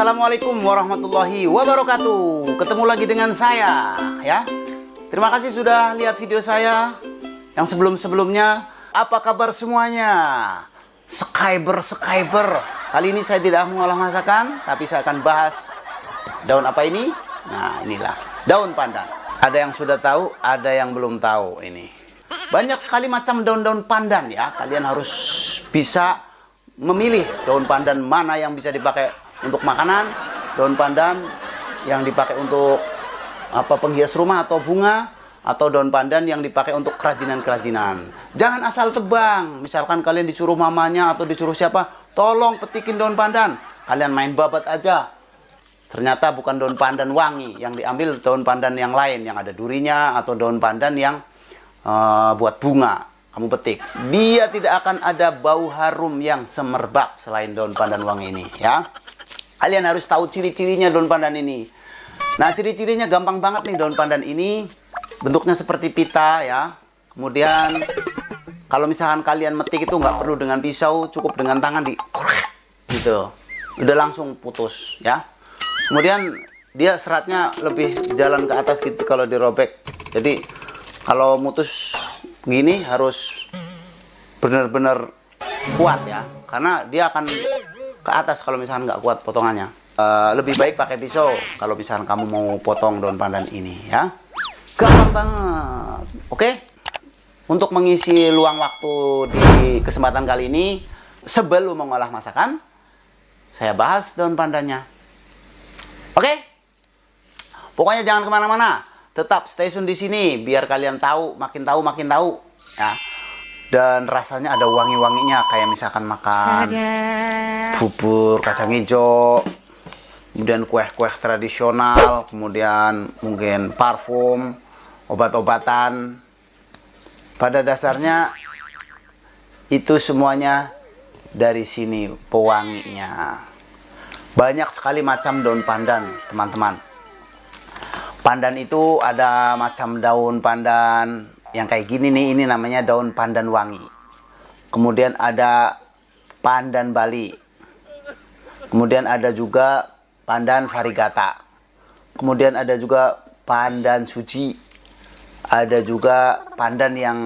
Assalamualaikum warahmatullahi wabarakatuh. Ketemu lagi dengan saya ya. Terima kasih sudah lihat video saya yang sebelum-sebelumnya. Apa kabar semuanya? Skyber. Kali ini saya tidak mengolah masakan, tapi saya akan bahas daun apa ini? Nah, inilah daun pandan. Ada yang sudah tahu, ada yang belum tahu ini. Banyak sekali macam daun-daun pandan ya. Kalian harus bisa memilih daun pandan mana yang bisa dipakai untuk makanan, daun pandan yang dipakai untuk penghias rumah atau bunga, atau daun pandan yang dipakai untuk kerajinan-kerajinan. Jangan asal tebang. Misalkan kalian disuruh mamanya atau disuruh siapa, tolong petikin daun pandan. Kalian main babat aja. Ternyata bukan daun pandan wangi, yang diambil daun pandan yang lain, yang ada durinya, atau daun pandan yang buat bunga. Kamu petik, dia tidak akan ada bau harum yang semerbak selain daun pandan wangi ini ya. Kalian harus tahu ciri-cirinya daun pandan ini. Nah, ciri-cirinya gampang banget nih. Daun pandan ini bentuknya seperti pita ya. Kemudian kalau misalkan kalian metik itu nggak perlu dengan pisau, cukup dengan tangan di gitu, udah langsung putus ya. Kemudian dia seratnya lebih jalan ke atas gitu kalau dirobek. Jadi kalau mutus gini harus benar-benar kuat ya, karena dia akan ke atas kalau misalkan nggak kuat potongannya. Lebih baik pakai pisau kalau misalkan kamu mau potong daun pandan ini ya. Gampang banget. Oke? Untuk mengisi luang waktu di kesempatan kali ini, sebelum mengolah masakan, saya bahas daun pandannya. Oke? Pokoknya jangan kemana-mana. Tetap stay tune di sini biar kalian tahu, makin tahu ya. Dan rasanya ada wangi-wanginya, kayak misalkan makan bubur kacang hijau, kemudian kue-kue tradisional, kemudian mungkin parfum, obat-obatan. Pada dasarnya itu semuanya dari sini pewanginya. Banyak sekali macam daun pandan, teman-teman. Pandan itu ada macam daun pandan yang kayak gini nih, ini namanya daun pandan wangi. Kemudian ada pandan Bali. Kemudian ada juga pandan varigata. Kemudian ada juga pandan suci. Ada juga pandan yang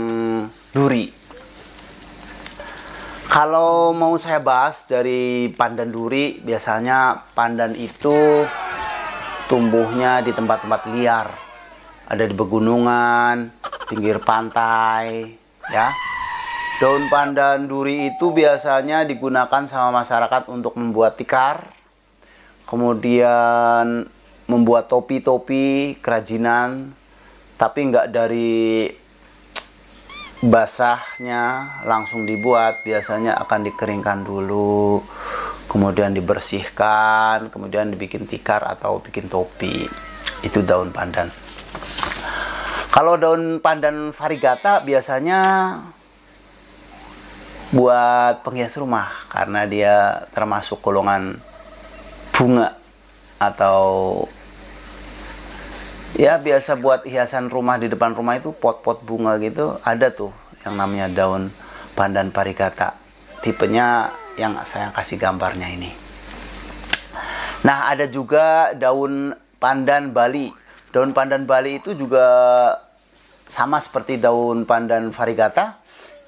duri. Kalau mau saya bahas dari pandan duri, biasanya pandan itu tumbuhnya di tempat-tempat liar. Ada di pegunungan, pinggir pantai ya. Daun pandan duri itu biasanya digunakan sama masyarakat untuk membuat tikar, kemudian membuat topi-topi kerajinan, tapi nggak dari basahnya langsung dibuat. Biasanya akan dikeringkan dulu, kemudian dibersihkan, kemudian dibikin tikar atau bikin topi. Itu daun pandan. Kalau daun pandan varigata biasanya buat penghias rumah, karena dia termasuk golongan bunga, atau ya biasa buat hiasan rumah. Di depan rumah itu pot-pot bunga gitu, ada tuh yang namanya daun pandan varigata. Tipenya yang saya kasih gambarnya ini. Nah, ada juga daun pandan Bali. Daun pandan Bali itu juga sama seperti daun pandan varigata.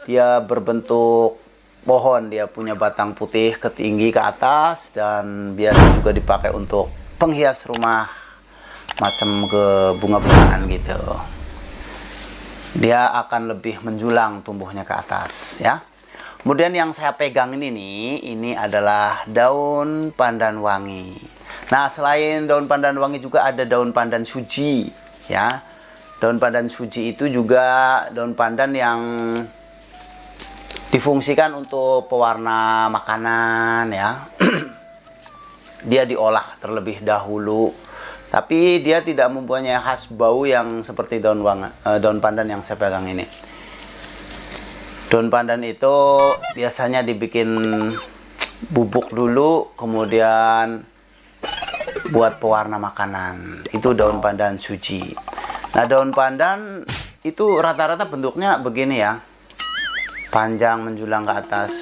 Dia berbentuk pohon, dia punya batang putih ketinggi ke atas, dan biasa juga dipakai untuk penghias rumah macam ke bunga-bungaan gitu. Dia akan lebih menjulang tumbuhnya ke atas ya. Kemudian yang saya pegang ini nih, ini adalah daun pandan wangi. Nah, selain daun pandan wangi juga ada daun pandan suji ya. Daun pandan suji itu juga daun pandan yang difungsikan untuk pewarna makanan ya. Dia diolah terlebih dahulu, tapi dia tidak mempunyai khas bau yang seperti daun pandan yang saya pegang ini. Daun pandan itu biasanya dibikin bubuk dulu, kemudian buat pewarna makanan. Itu daun pandan suji. Nah, daun pandan itu rata-rata bentuknya begini ya, panjang menjulang ke atas.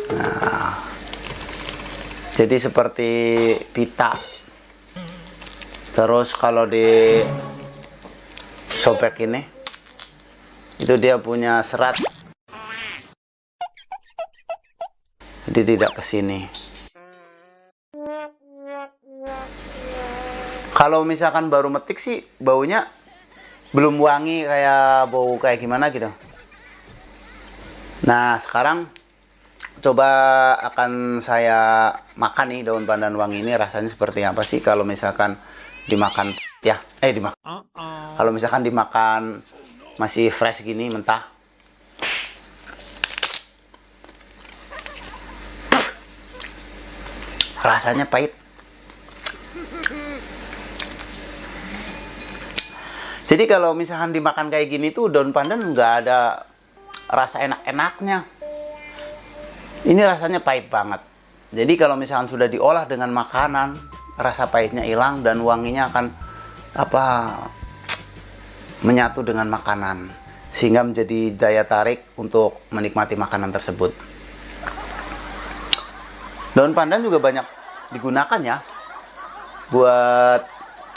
Nah, Jadi seperti pita. Terus kalau di sobek ini, itu dia punya serat. Jadi tidak ke sini. Kalau misalkan baru metik sih baunya belum wangi, kayak bau kayak gimana gitu. Nah, sekarang coba akan saya makan nih daun pandan wangi ini, rasanya seperti apa sih kalau misalkan dimakan ya, dimakan. Kalau misalkan dimakan masih fresh gini, mentah. Rasanya pahit. Jadi kalau misalkan dimakan kayak gini tuh daun pandan nggak ada rasa enak-enaknya. Ini rasanya pahit banget. Jadi kalau misalkan sudah diolah dengan makanan, rasa pahitnya hilang dan wanginya akan menyatu dengan makanan, sehingga menjadi daya tarik untuk menikmati makanan tersebut. Daun pandan juga banyak digunakan ya,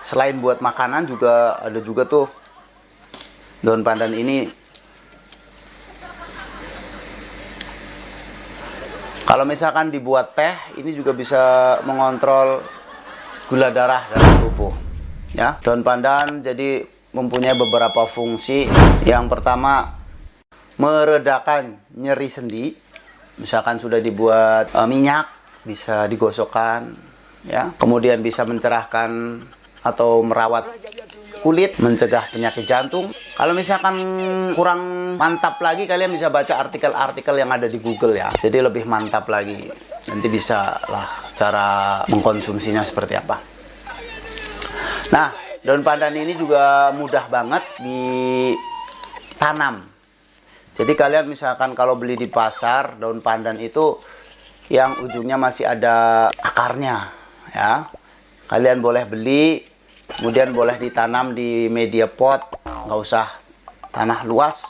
selain buat makanan juga ada juga tuh daun pandan ini. Kalau misalkan dibuat teh, ini juga bisa mengontrol gula darah dalam tubuh. Ya, daun pandan jadi mempunyai beberapa fungsi. Yang pertama, meredakan nyeri sendi. Misalkan sudah dibuat minyak, bisa digosokkan. Ya, kemudian bisa mencerahkan atau merawat kulit, mencegah penyakit jantung. Kalau misalkan kurang mantap lagi, kalian bisa baca artikel-artikel yang ada di Google ya. Jadi lebih mantap lagi. Nanti bisa lah cara mengkonsumsinya seperti apa. Nah, daun pandan ini juga mudah banget ditanam. Jadi kalian misalkan kalau beli di pasar, daun pandan itu yang ujungnya masih ada akarnya ya. Kalian boleh beli, kemudian boleh ditanam di media pot, nggak usah tanah luas,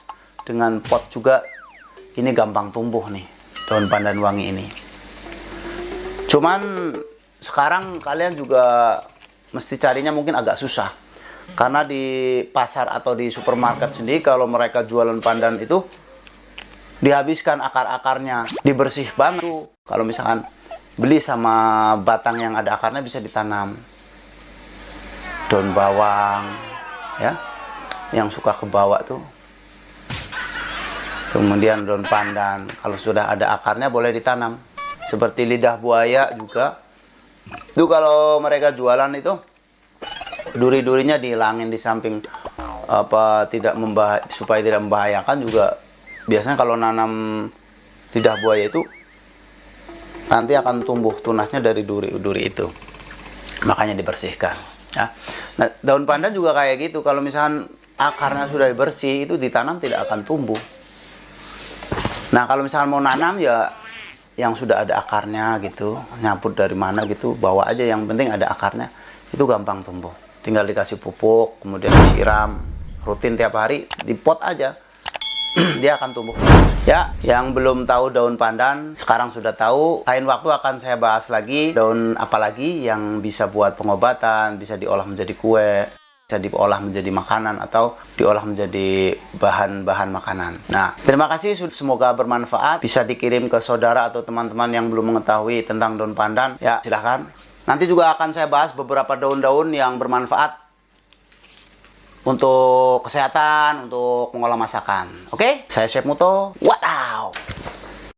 dengan pot juga ini gampang tumbuh nih daun pandan wangi ini. Cuman sekarang kalian juga mesti carinya mungkin agak susah, karena di pasar atau di supermarket sendiri kalau mereka jualan pandan itu dihabiskan akar-akarnya, dibersih banget tuh. Kalau misalkan beli sama batang yang ada akarnya bisa ditanam. Daun bawang ya, yang suka ke bawah tuh. Kemudian daun pandan, kalau sudah ada akarnya boleh ditanam. Seperti lidah buaya juga. Itu kalau mereka jualan itu duri-durinya dihilangin di samping supaya tidak membahayakan juga. Biasanya kalau nanam lidah buaya itu nanti akan tumbuh tunasnya dari duri-duri itu. Makanya dibersihkan. Ya. Nah, daun pandan juga kayak gitu. Kalau misalkan akarnya sudah bersih, itu ditanam tidak akan tumbuh. Nah, kalau misalkan mau nanam ya yang sudah ada akarnya gitu, nyabut dari mana gitu, bawa aja. Yang penting ada akarnya, itu gampang tumbuh. Tinggal dikasih pupuk, kemudian disiram rutin tiap hari, di pot aja, dia akan tumbuh. Ya, yang belum tahu daun pandan sekarang sudah tahu. Lain waktu akan saya bahas lagi daun apa lagi yang bisa buat pengobatan, bisa diolah menjadi kue, bisa diolah menjadi makanan, atau diolah menjadi bahan-bahan makanan. Nah, terima kasih, semoga bermanfaat. Bisa dikirim ke saudara atau teman-teman yang belum mengetahui tentang daun pandan. Ya, silahkan. Nanti juga akan saya bahas beberapa daun-daun yang bermanfaat untuk kesehatan, untuk mengolah masakan. Oke? Saya Chef Muto. Wadaw!